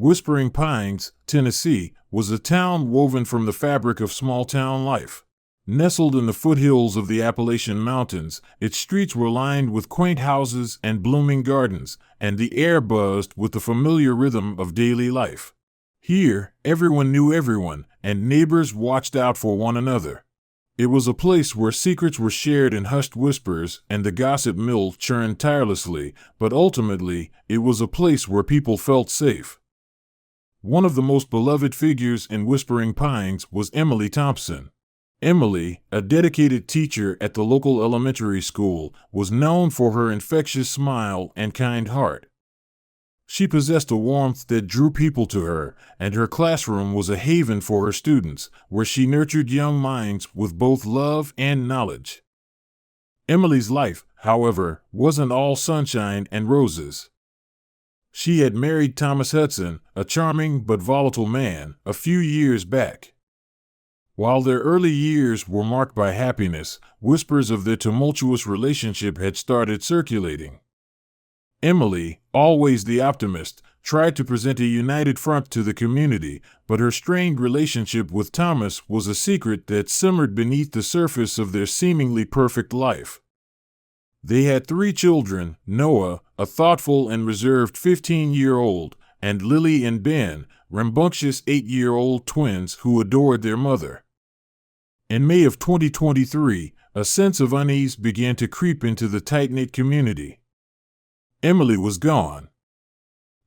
Whispering Pines, Tennessee, was a town woven from the fabric of small-town life. Nestled in the foothills of the Appalachian Mountains, its streets were lined with quaint houses and blooming gardens, and the air buzzed with the familiar rhythm of daily life. Here, everyone knew everyone, and neighbors watched out for one another. It was a place where secrets were shared in hushed whispers and the gossip mill churned tirelessly, but ultimately, it was a place where people felt safe. One of the most beloved figures in Whispering Pines was Emily Thompson. Emily, a dedicated teacher at the local elementary school, was known for her infectious smile and kind heart. She possessed a warmth that drew people to her, and her classroom was a haven for her students, where she nurtured young minds with both love and knowledge. Emily's life, however, wasn't all sunshine and roses. She had married Thomas Hudson, a charming but volatile man, a few years back. While their early years were marked by happiness, whispers of their tumultuous relationship had started circulating. Emily, always the optimist, tried to present a united front to the community, but her strained relationship with Thomas was a secret that simmered beneath the surface of their seemingly perfect life. They had 3 children: Noah, a thoughtful and reserved 15-year-old, and Lily and Ben, rambunctious 8-year-old twins who adored their mother. In May of 2023, a sense of unease began to creep into the tight-knit community. Emily was gone.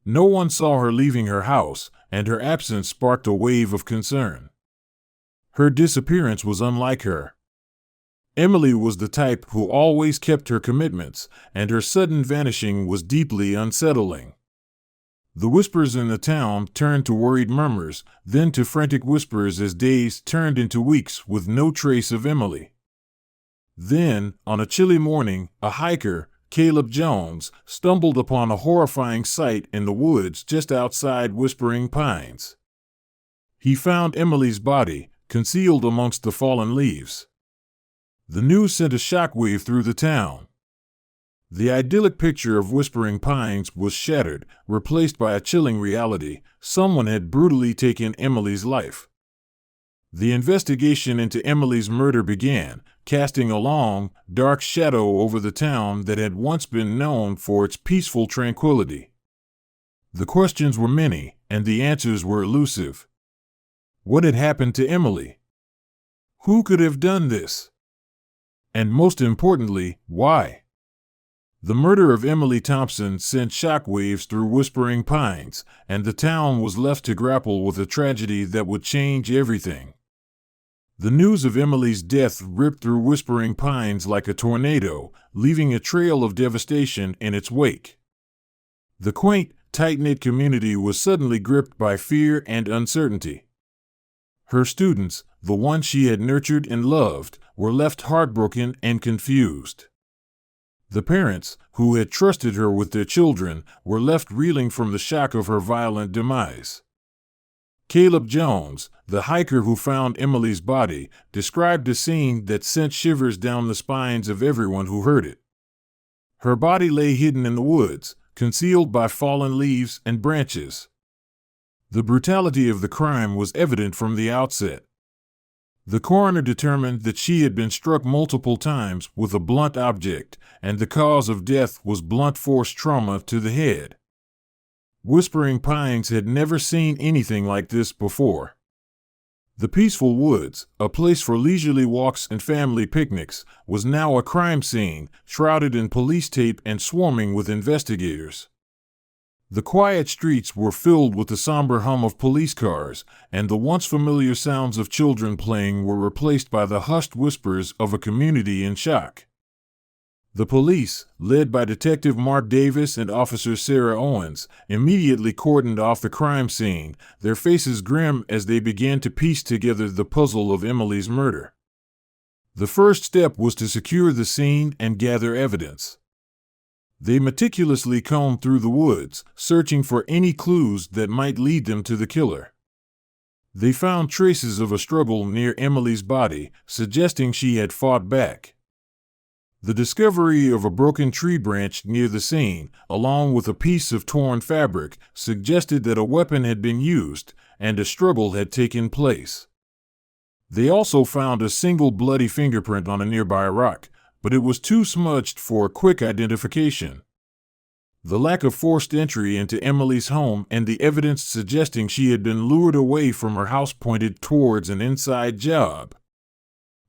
No one saw her leaving her house, and her absence sparked a wave of concern. Her disappearance was unlike her. Emily was the type who always kept her commitments, and her sudden vanishing was deeply unsettling. The whispers in the town turned to worried murmurs, then to frantic whispers as days turned into weeks with no trace of Emily. Then, on a chilly morning, a hiker, Caleb Jones, stumbled upon a horrifying sight in the woods just outside Whispering Pines. He found Emily's body, concealed amongst the fallen leaves. The news sent a shockwave through the town. The idyllic picture of Whispering Pines was shattered, replaced by a chilling reality: someone had brutally taken Emily's life. The investigation into Emily's murder began, casting a long, dark shadow over the town that had once been known for its peaceful tranquility. The questions were many, and the answers were elusive. What had happened to Emily? Who could have done this? And most importantly, why? The murder of Emily Thompson sent shockwaves through Whispering Pines, and the town was left to grapple with a tragedy that would change everything. The news of Emily's death ripped through Whispering Pines like a tornado, leaving a trail of devastation in its wake. The quaint, tight-knit community was suddenly gripped by fear and uncertainty. Her students, the ones she had nurtured and loved, were left heartbroken and confused. The parents, who had trusted her with their children, were left reeling from the shock of her violent demise. Caleb Jones, the hiker who found Emily's body, described a scene that sent shivers down the spines of everyone who heard it. Her body lay hidden in the woods, concealed by fallen leaves and branches. The brutality of the crime was evident from the outset. The coroner determined that she had been struck multiple times with a blunt object, and the cause of death was blunt force trauma to the head. Whispering Pines had never seen anything like this before. The peaceful woods, a place for leisurely walks and family picnics, was now a crime scene, shrouded in police tape and swarming with investigators. The quiet streets were filled with the somber hum of police cars, and the once familiar sounds of children playing were replaced by the hushed whispers of a community in shock. The police, led by Detective Mark Davis and Officer Sarah Owens, immediately cordoned off the crime scene, their faces grim as they began to piece together the puzzle of Emily's murder. The first step was to secure the scene and gather evidence. They meticulously combed through the woods, searching for any clues that might lead them to the killer. They found traces of a struggle near Emily's body, suggesting she had fought back. The discovery of a broken tree branch near the scene, along with a piece of torn fabric, suggested that a weapon had been used and a struggle had taken place. They also found a single bloody fingerprint on a nearby rock, but it was too smudged for a quick identification. The lack of forced entry into Emily's home and the evidence suggesting she had been lured away from her house pointed towards an inside job.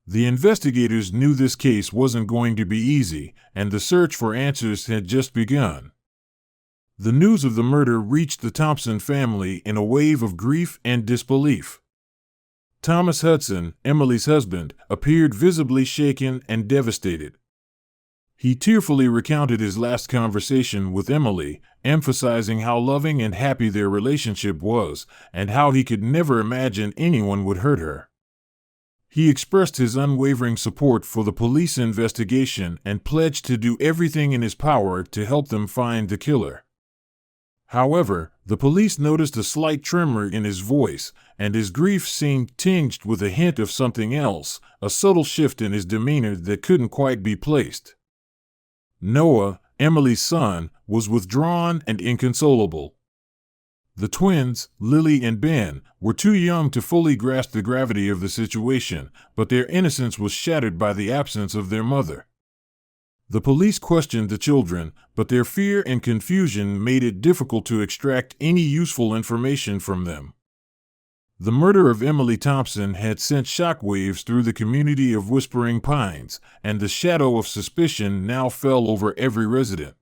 The investigators knew this case wasn't going to be easy, and the search for answers had just begun. The news of the murder reached the Thompson family in a wave of grief and disbelief. Thomas Hudson, Emily's husband, appeared visibly shaken and devastated. He tearfully recounted his last conversation with Emily, emphasizing how loving and happy their relationship was, and how he could never imagine anyone would hurt her. He expressed his unwavering support for the police investigation and pledged to do everything in his power to help them find the killer. However, the police noticed a slight tremor in his voice, and his grief seemed tinged with a hint of something else, a subtle shift in his demeanor that couldn't quite be placed. Noah, Emily's son, was withdrawn and inconsolable. The twins, Lily and Ben, were too young to fully grasp the gravity of the situation, but their innocence was shattered by the absence of their mother. The police questioned the children, but their fear and confusion made it difficult to extract any useful information from them. The murder of Emily Thompson had sent shockwaves through the community of Whispering Pines, and the shadow of suspicion now fell over every resident.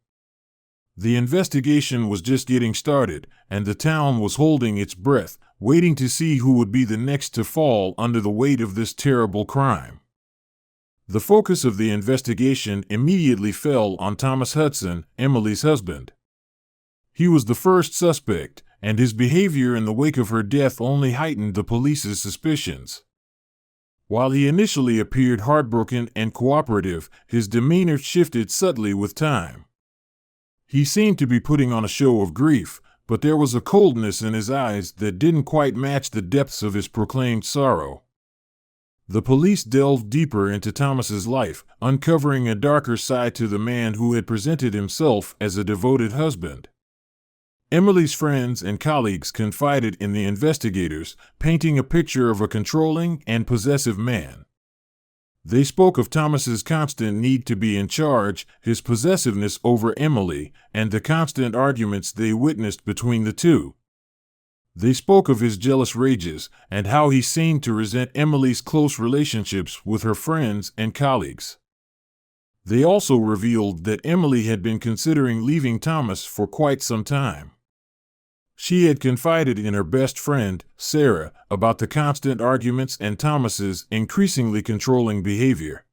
The investigation was just getting started, and the town was holding its breath, waiting to see who would be the next to fall under the weight of this terrible crime. The focus of the investigation immediately fell on Thomas Hudson, Emily's husband. He was the first suspect, and his behavior in the wake of her death only heightened the police's suspicions. While he initially appeared heartbroken and cooperative, his demeanor shifted subtly with time. He seemed to be putting on a show of grief, but there was a coldness in his eyes that didn't quite match the depths of his proclaimed sorrow. The police delved deeper into Thomas's life, uncovering a darker side to the man who had presented himself as a devoted husband. Emily's friends and colleagues confided in the investigators, painting a picture of a controlling and possessive man. They spoke of Thomas's constant need to be in charge, his possessiveness over Emily, and the constant arguments they witnessed between the two. They spoke of his jealous rages and how he seemed to resent Emily's close relationships with her friends and colleagues. They also revealed that Emily had been considering leaving Thomas for quite some time. She had confided in her best friend, Sarah, about the constant arguments and Thomas's increasingly controlling behavior.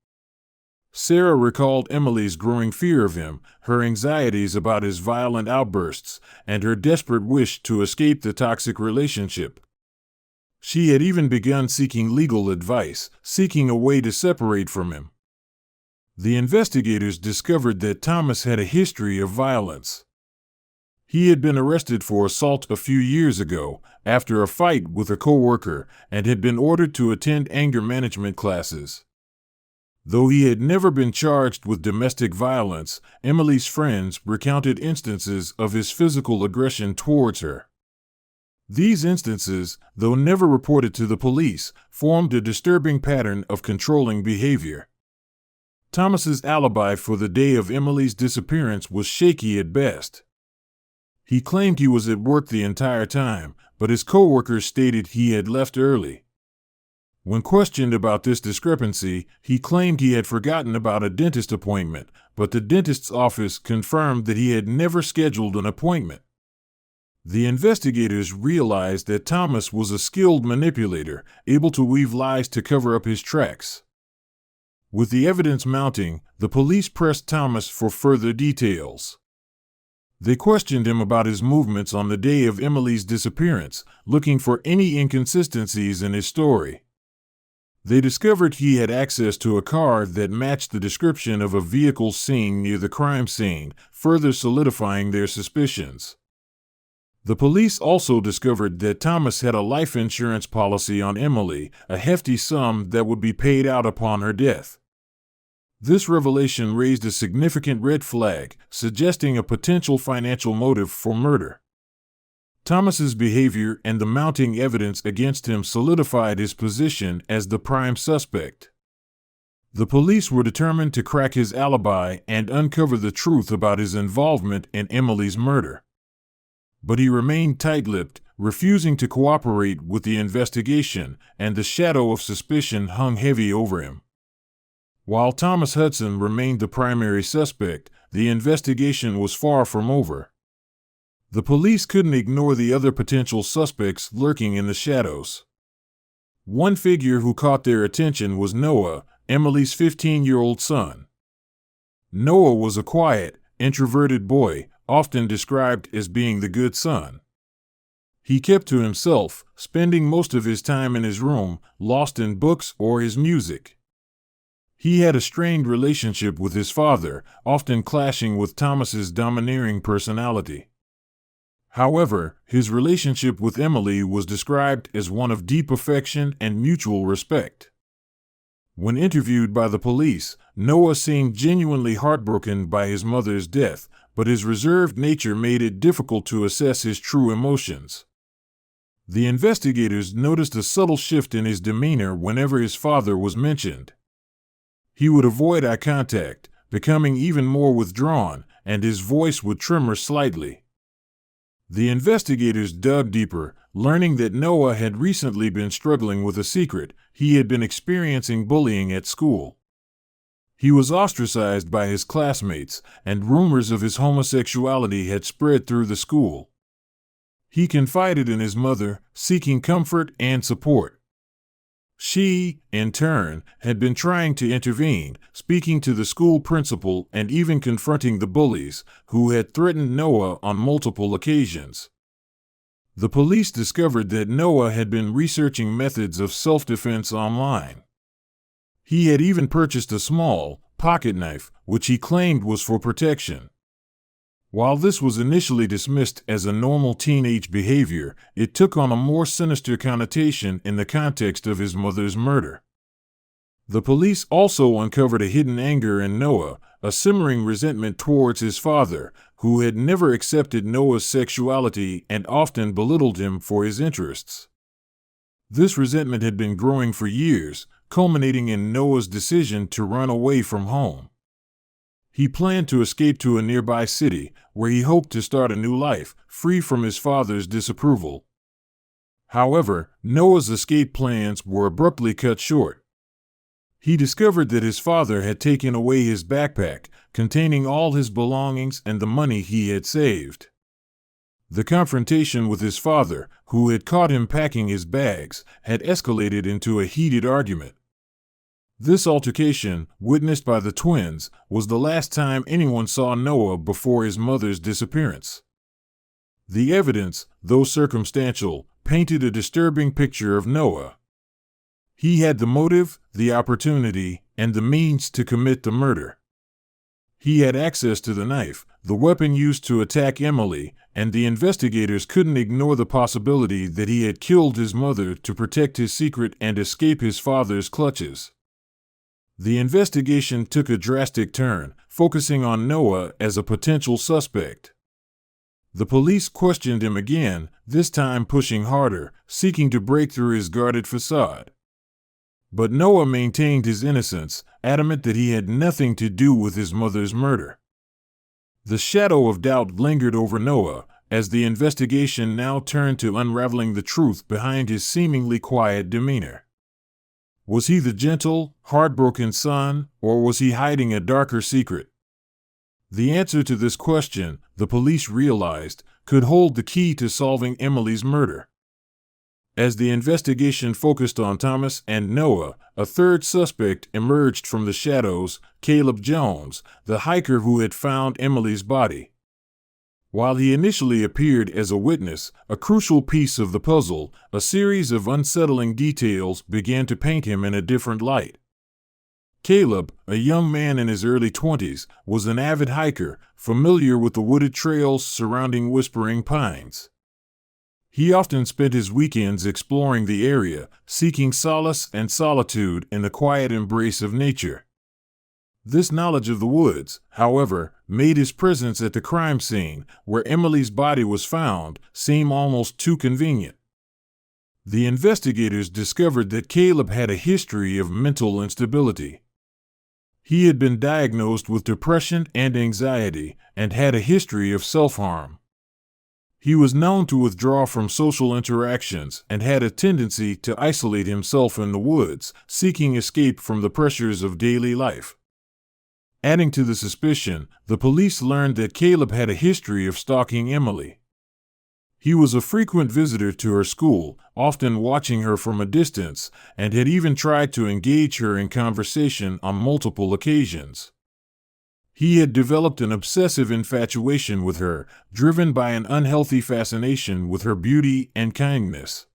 Sarah recalled Emily's growing fear of him, her anxieties about his violent outbursts, and her desperate wish to escape the toxic relationship. She had even begun seeking legal advice, seeking a way to separate from him. The investigators discovered that Thomas had a history of violence. He had been arrested for assault a few years ago, after a fight with a coworker, and had been ordered to attend anger management classes. Though he had never been charged with domestic violence, Emily's friends recounted instances of his physical aggression towards her. These instances, though never reported to the police, formed a disturbing pattern of controlling behavior. Thomas's alibi for the day of Emily's disappearance was shaky at best. He claimed he was at work the entire time, but his coworkers stated he had left early. When questioned about this discrepancy, he claimed he had forgotten about a dentist appointment, but the dentist's office confirmed that he had never scheduled an appointment. The investigators realized that Thomas was a skilled manipulator, able to weave lies to cover up his tracks. With the evidence mounting, the police pressed Thomas for further details. They questioned him about his movements on the day of Emily's disappearance, looking for any inconsistencies in his story. They discovered he had access to a car that matched the description of a vehicle seen near the crime scene, further solidifying their suspicions. The police also discovered that Thomas had a life insurance policy on Emily, a hefty sum that would be paid out upon her death. This revelation raised a significant red flag, suggesting a potential financial motive for murder. Thomas's behavior and the mounting evidence against him solidified his position as the prime suspect. The police were determined to crack his alibi and uncover the truth about his involvement in Emily's murder. But he remained tight-lipped, refusing to cooperate with the investigation, and the shadow of suspicion hung heavy over him. While Thomas Hudson remained the primary suspect, the investigation was far from over. The police couldn't ignore the other potential suspects lurking in the shadows. One figure who caught their attention was Noah, Emily's 15-year-old son. Noah was a quiet, introverted boy, often described as being the good son. He kept to himself, spending most of his time in his room, lost in books or his music. He had a strained relationship with his father, often clashing with Thomas's domineering personality. However, his relationship with Emily was described as one of deep affection and mutual respect. When interviewed by the police, Noah seemed genuinely heartbroken by his mother's death, but his reserved nature made it difficult to assess his true emotions. The investigators noticed a subtle shift in his demeanor whenever his father was mentioned. He would avoid eye contact, becoming even more withdrawn, and his voice would tremor slightly. The investigators dug deeper, learning that Noah had recently been struggling with a secret. He had been experiencing bullying at school. He was ostracized by his classmates, and rumors of his homosexuality had spread through the school. He confided in his mother, seeking comfort and support. She, in turn, had been trying to intervene, speaking to the school principal and even confronting the bullies, who had threatened Noah on multiple occasions. The police discovered that Noah had been researching methods of self-defense online. He had even purchased a small, pocket knife, which he claimed was for protection. While this was initially dismissed as a normal teenage behavior, it took on a more sinister connotation in the context of his mother's murder. The police also uncovered a hidden anger in Noah, a simmering resentment towards his father, who had never accepted Noah's sexuality and often belittled him for his interests. This resentment had been growing for years, culminating in Noah's decision to run away from home. He planned to escape to a nearby city, where he hoped to start a new life, free from his father's disapproval. However, Noah's escape plans were abruptly cut short. He discovered that his father had taken away his backpack, containing all his belongings and the money he had saved. The confrontation with his father, who had caught him packing his bags, had escalated into a heated argument. This altercation, witnessed by the twins, was the last time anyone saw Noah before his mother's disappearance. The evidence, though circumstantial, painted a disturbing picture of Noah. He had the motive, the opportunity, and the means to commit the murder. He had access to the knife, the weapon used to attack Emily, and the investigators couldn't ignore the possibility that he had killed his mother to protect his secret and escape his father's clutches. The investigation took a drastic turn, focusing on Noah as a potential suspect. The police questioned him again, this time pushing harder, seeking to break through his guarded facade. But Noah maintained his innocence, adamant that he had nothing to do with his mother's murder. The shadow of doubt lingered over Noah, as the investigation now turned to unraveling the truth behind his seemingly quiet demeanor. Was he the gentle, heartbroken son, or was he hiding a darker secret? The answer to this question, the police realized, could hold the key to solving Emily's murder. As the investigation focused on Thomas and Noah, a third suspect emerged from the shadows, Caleb Jones, the hiker who had found Emily's body. While he initially appeared as a witness, a crucial piece of the puzzle, a series of unsettling details began to paint him in a different light. Caleb, a young man in his early 20s, was an avid hiker, familiar with the wooded trails surrounding Whispering Pines. He often spent his weekends exploring the area, seeking solace and solitude in the quiet embrace of nature. This knowledge of the woods, however, made his presence at the crime scene, where Emily's body was found, seem almost too convenient. The investigators discovered that Caleb had a history of mental instability. He had been diagnosed with depression and anxiety, and had a history of self-harm. He was known to withdraw from social interactions and had a tendency to isolate himself in the woods, seeking escape from the pressures of daily life. Adding to the suspicion, the police learned that Caleb had a history of stalking Emily. He was a frequent visitor to her school, often watching her from a distance, and had even tried to engage her in conversation on multiple occasions. He had developed an obsessive infatuation with her, driven by an unhealthy fascination with her beauty and kindness.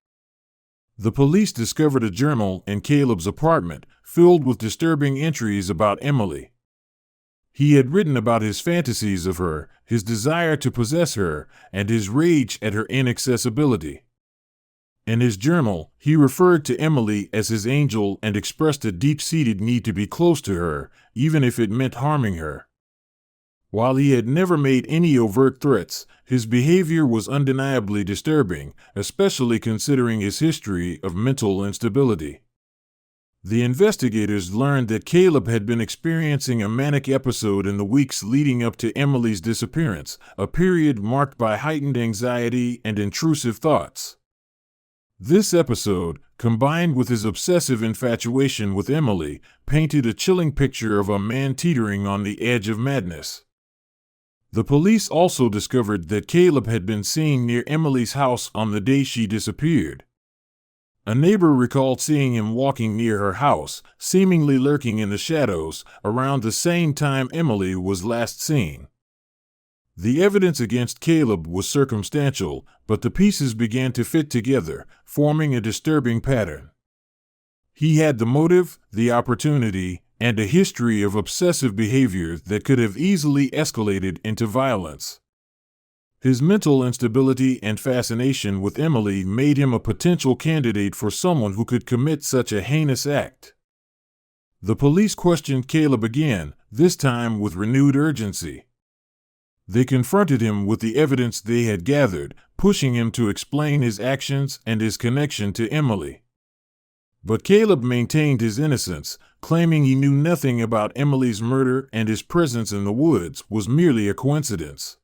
The police discovered a journal in Caleb's apartment, filled with disturbing entries about Emily. He had written about his fantasies of her, his desire to possess her, and his rage at her inaccessibility. In his journal, he referred to Emily as his angel and expressed a deep-seated need to be close to her, even if it meant harming her. While he had never made any overt threats, his behavior was undeniably disturbing, especially considering his history of mental instability. The investigators learned that Caleb had been experiencing a manic episode in the weeks leading up to Emily's disappearance, a period marked by heightened anxiety and intrusive thoughts. This episode, combined with his obsessive infatuation with Emily, painted a chilling picture of a man teetering on the edge of madness. The police also discovered that Caleb had been seen near Emily's house on the day she disappeared. A neighbor recalled seeing him walking near her house, seemingly lurking in the shadows, around the same time Emily was last seen. The evidence against Caleb was circumstantial, but the pieces began to fit together, forming a disturbing pattern. He had the motive, the opportunity, and a history of obsessive behavior that could have easily escalated into violence. His mental instability and fascination with Emily made him a potential candidate for someone who could commit such a heinous act. The police questioned Caleb again, this time with renewed urgency. They confronted him with the evidence they had gathered, pushing him to explain his actions and his connection to Emily. But Caleb maintained his innocence, claiming he knew nothing about Emily's murder and his presence in the woods was merely a coincidence.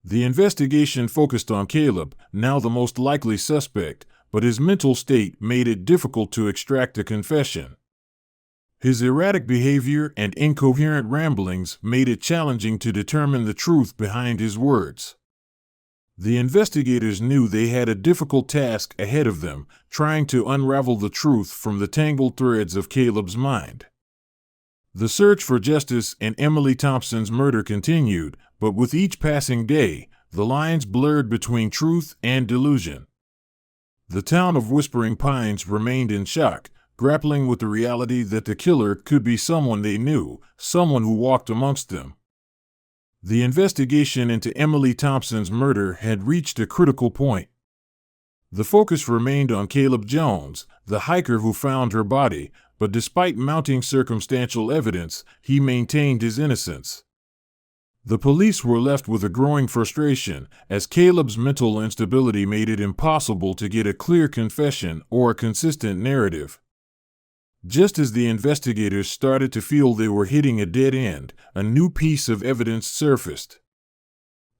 The investigation focused on Caleb, now the most likely suspect, but his mental state made it difficult to extract a confession. His erratic behavior and incoherent ramblings made it challenging to determine the truth behind his words. The investigators knew they had a difficult task ahead of them, trying to unravel the truth from the tangled threads of Caleb's mind. The search for justice in Emily Thompson's murder continued, but with each passing day, the lines blurred between truth and delusion. The town of Whispering Pines remained in shock, grappling with the reality that the killer could be someone they knew, someone who walked amongst them. The investigation into Emily Thompson's murder had reached a critical point. The focus remained on Caleb Jones, the hiker who found her body, but despite mounting circumstantial evidence, he maintained his innocence. The police were left with a growing frustration, as Caleb's mental instability made it impossible to get a clear confession or a consistent narrative. Just as the investigators started to feel they were hitting a dead end, a new piece of evidence surfaced.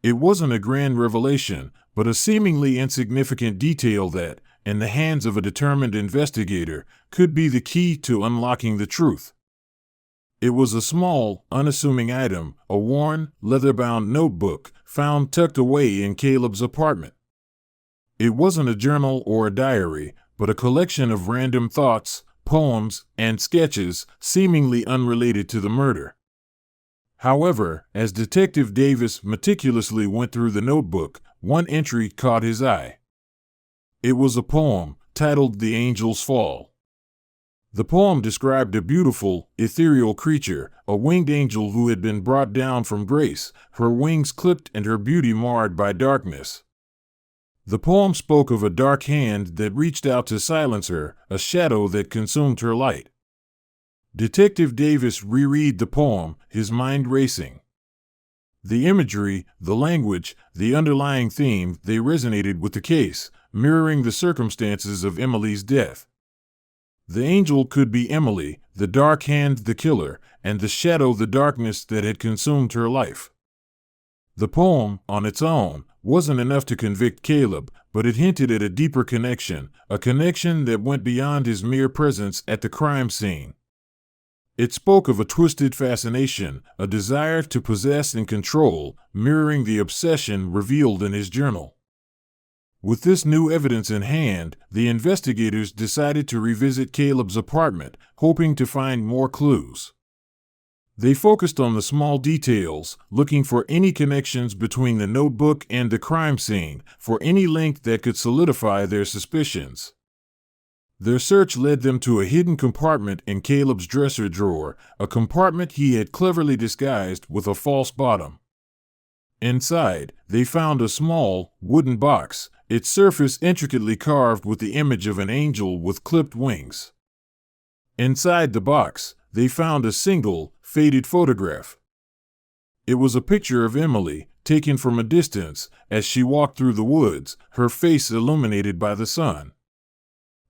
It wasn't a grand revelation, but a seemingly insignificant detail that, in the hands of a determined investigator, could be the key to unlocking the truth. It was a small, unassuming item, a worn, leather-bound notebook found tucked away in Caleb's apartment. It wasn't a journal or a diary, but a collection of random thoughts, poems, and sketches seemingly unrelated to the murder. However, as Detective Davis meticulously went through the notebook, one entry caught his eye. It was a poem, titled The Angel's Fall. The poem described a beautiful, ethereal creature, a winged angel who had been brought down from grace, her wings clipped and her beauty marred by darkness. The poem spoke of a dark hand that reached out to silence her, a shadow that consumed her light. Detective Davis reread the poem, his mind racing. The imagery, the language, the underlying theme, they resonated with the case, mirroring the circumstances of Emily's death. The angel could be Emily, the dark hand the killer, and the shadow the darkness that had consumed her life. The poem, on its own, wasn't enough to convict Caleb, but it hinted at a deeper connection, a connection that went beyond his mere presence at the crime scene. It spoke of a twisted fascination, a desire to possess and control, mirroring the obsession revealed in his journal. With this new evidence in hand, the investigators decided to revisit Caleb's apartment, hoping to find more clues. They focused on the small details, looking for any connections between the notebook and the crime scene, for any link that could solidify their suspicions. Their search led them to a hidden compartment in Caleb's dresser drawer, a compartment he had cleverly disguised with a false bottom. Inside, they found a small, wooden box, its surface intricately carved with the image of an angel with clipped wings. Inside the box, they found a single, faded photograph. It was a picture of Emily, taken from a distance, as she walked through the woods, her face illuminated by the sun.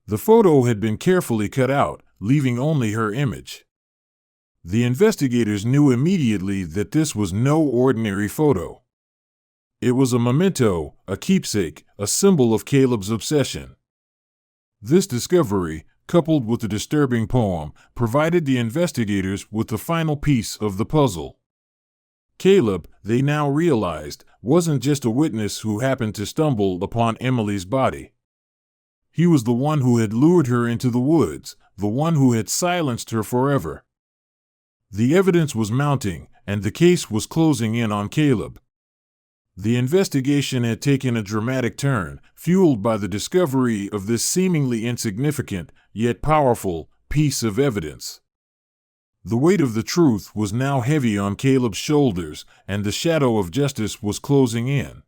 The photo had been carefully cut out, leaving only her image. The investigators knew immediately that this was no ordinary photo. It was a memento, a keepsake, a symbol of Caleb's obsession. This discovery, coupled with the disturbing poem, provided the investigators with the final piece of the puzzle. Caleb, they now realized, wasn't just a witness who happened to stumble upon Emily's body. He was the one who had lured her into the woods, the one who had silenced her forever. The evidence was mounting, and the case was closing in on Caleb. The investigation had taken a dramatic turn, fueled by the discovery of this seemingly insignificant, yet powerful, piece of evidence. The weight of the truth was now heavy on Caleb's shoulders, and the shadow of justice was closing in.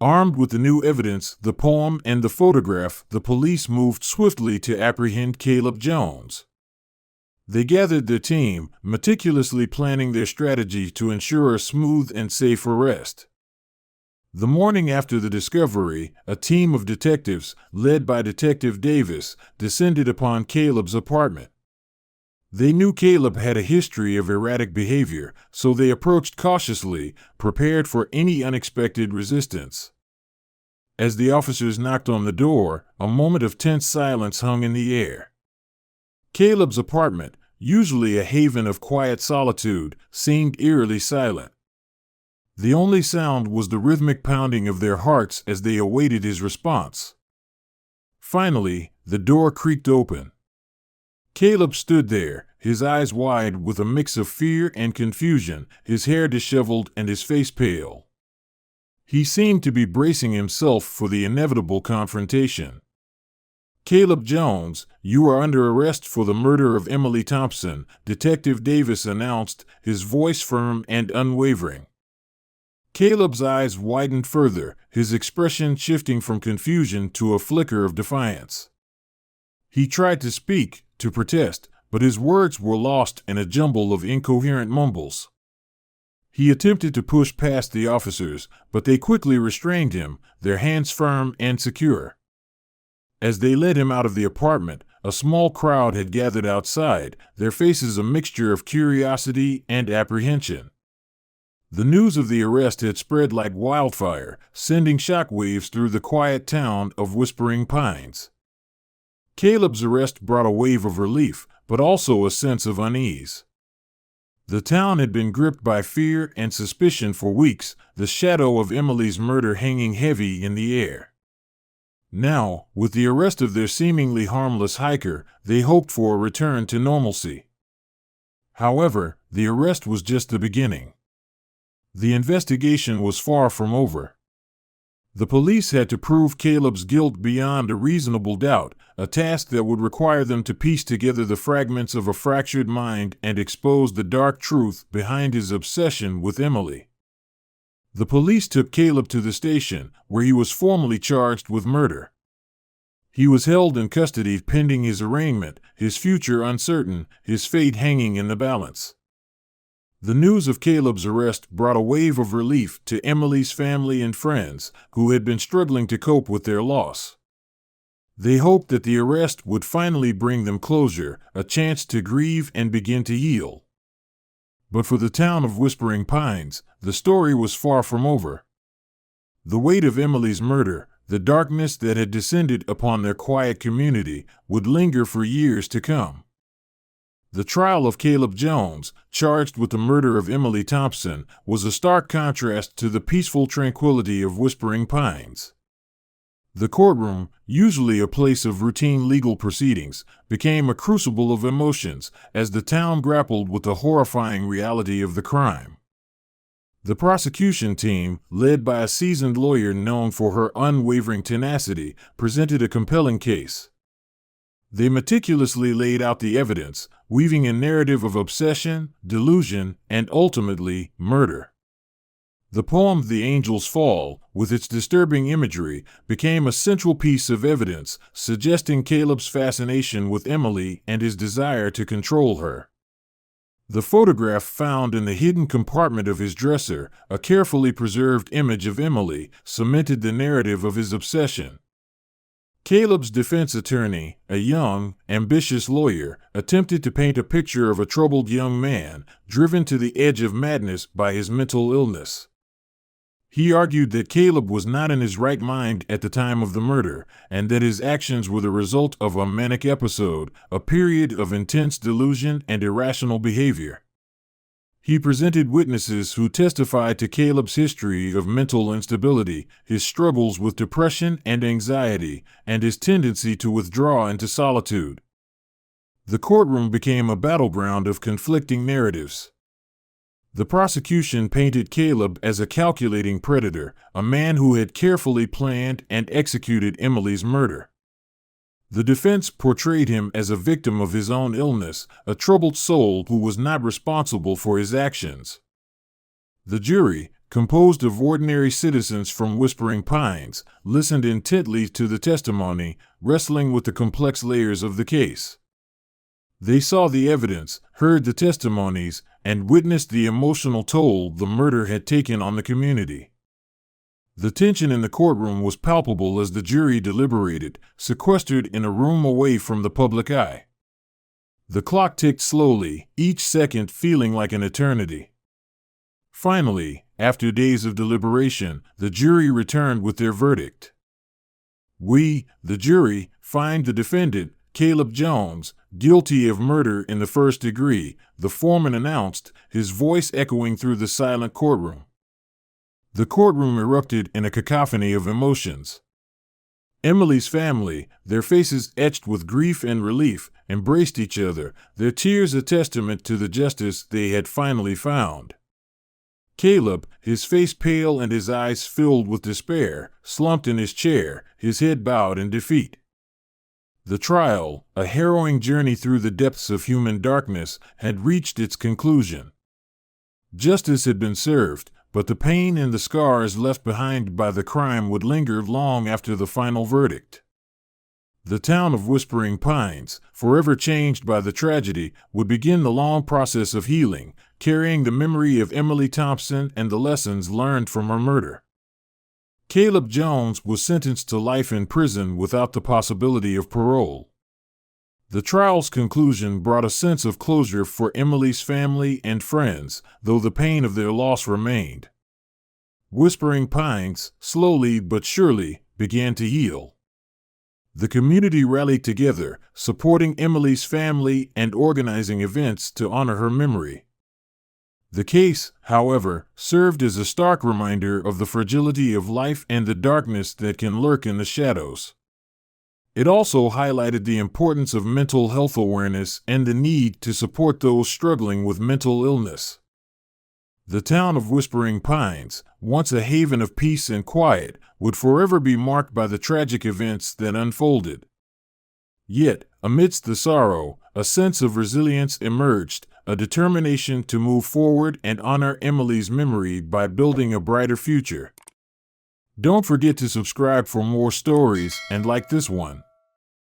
Armed with the new evidence, the poem and the photograph, the police moved swiftly to apprehend Caleb Jones. They gathered their team, meticulously planning their strategy to ensure a smooth and safe arrest. The morning after the discovery, a team of detectives, led by Detective Davis, descended upon Caleb's apartment. They knew Caleb had a history of erratic behavior, so they approached cautiously, prepared for any unexpected resistance. As the officers knocked on the door, a moment of tense silence hung in the air. Caleb's apartment, usually a haven of quiet solitude, seemed eerily silent. The only sound was the rhythmic pounding of their hearts as they awaited his response. Finally, the door creaked open. Caleb stood there, his eyes wide with a mix of fear and confusion, his hair disheveled and his face pale. He seemed to be bracing himself for the inevitable confrontation. "Caleb Jones, you are under arrest for the murder of Emily Thompson," Detective Davis announced, his voice firm and unwavering. Caleb's eyes widened further, his expression shifting from confusion to a flicker of defiance. He tried to speak, to protest, but his words were lost in a jumble of incoherent mumbles. He attempted to push past the officers, but they quickly restrained him, their hands firm and secure. As they led him out of the apartment, a small crowd had gathered outside, their faces a mixture of curiosity and apprehension. The news of the arrest had spread like wildfire, sending shockwaves through the quiet town of Whispering Pines. Caleb's arrest brought a wave of relief, but also a sense of unease. The town had been gripped by fear and suspicion for weeks, the shadow of Emily's murder hanging heavy in the air. Now, with the arrest of their seemingly harmless hiker, they hoped for a return to normalcy. However, the arrest was just the beginning. The investigation was far from over. The police had to prove Caleb's guilt beyond a reasonable doubt, a task that would require them to piece together the fragments of a fractured mind and expose the dark truth behind his obsession with Emily. The police took Caleb to the station, where he was formally charged with murder. He was held in custody pending his arraignment, his future uncertain, his fate hanging in the balance. The news of Caleb's arrest brought a wave of relief to Emily's family and friends, who had been struggling to cope with their loss. They hoped that the arrest would finally bring them closure, a chance to grieve and begin to heal. But for the town of Whispering Pines, the story was far from over. The weight of Emily's murder, the darkness that had descended upon their quiet community, would linger for years to come. The trial of Caleb Jones, charged with the murder of Emily Thompson, was a stark contrast to the peaceful tranquility of Whispering Pines. The courtroom, usually a place of routine legal proceedings, became a crucible of emotions as the town grappled with the horrifying reality of the crime. The prosecution team, led by a seasoned lawyer known for her unwavering tenacity, presented a compelling case. They meticulously laid out the evidence, weaving a narrative of obsession, delusion, and ultimately, murder. The poem The Angels Fall, with its disturbing imagery, became a central piece of evidence, suggesting Caleb's fascination with Emily and his desire to control her. The photograph found in the hidden compartment of his dresser, a carefully preserved image of Emily, cemented the narrative of his obsession. Caleb's defense attorney, a young, ambitious lawyer, attempted to paint a picture of a troubled young man, driven to the edge of madness by his mental illness. He argued that Caleb was not in his right mind at the time of the murder, and that his actions were the result of a manic episode, a period of intense delusion and irrational behavior. He presented witnesses who testified to Caleb's history of mental instability, his struggles with depression and anxiety, and his tendency to withdraw into solitude. The courtroom became a battleground of conflicting narratives. The prosecution painted Caleb as a calculating predator, a man who had carefully planned and executed Emily's murder. The defense portrayed him as a victim of his own illness, a troubled soul who was not responsible for his actions. The jury, composed of ordinary citizens from Whispering Pines, listened intently to the testimony, wrestling with the complex layers of the case. They saw the evidence, heard the testimonies, and witnessed the emotional toll the murder had taken on the community. The tension in the courtroom was palpable as the jury deliberated, sequestered in a room away from the public eye. The clock ticked slowly, each second feeling like an eternity. Finally, after days of deliberation, the jury returned with their verdict. We, the jury, find the defendant, Caleb Jones, guilty of murder in the first degree, the foreman announced, his voice echoing through the silent courtroom. The courtroom erupted in a cacophony of emotions. Emily's family, their faces etched with grief and relief, embraced each other, their tears a testament to the justice they had finally found. Caleb, his face pale and his eyes filled with despair, slumped in his chair, his head bowed in defeat. The trial, a harrowing journey through the depths of human darkness, had reached its conclusion. Justice had been served, but the pain and the scars left behind by the crime would linger long after the final verdict. The town of Whispering Pines, forever changed by the tragedy, would begin the long process of healing, carrying the memory of Emily Thompson and the lessons learned from her murder. Caleb Jones was sentenced to life in prison without the possibility of parole. The trial's conclusion brought a sense of closure for Emily's family and friends, though the pain of their loss remained. Whispering Pines, slowly but surely, began to heal. The community rallied together, supporting Emily's family and organizing events to honor her memory. The case, however, served as a stark reminder of the fragility of life and the darkness that can lurk in the shadows. It also highlighted the importance of mental health awareness and the need to support those struggling with mental illness. The town of Whispering Pines, once a haven of peace and quiet, would forever be marked by the tragic events that unfolded. Yet, amidst the sorrow, a sense of resilience emerged, a determination to move forward and honor Emily's memory by building a brighter future. Don't forget to subscribe for more stories and like this one.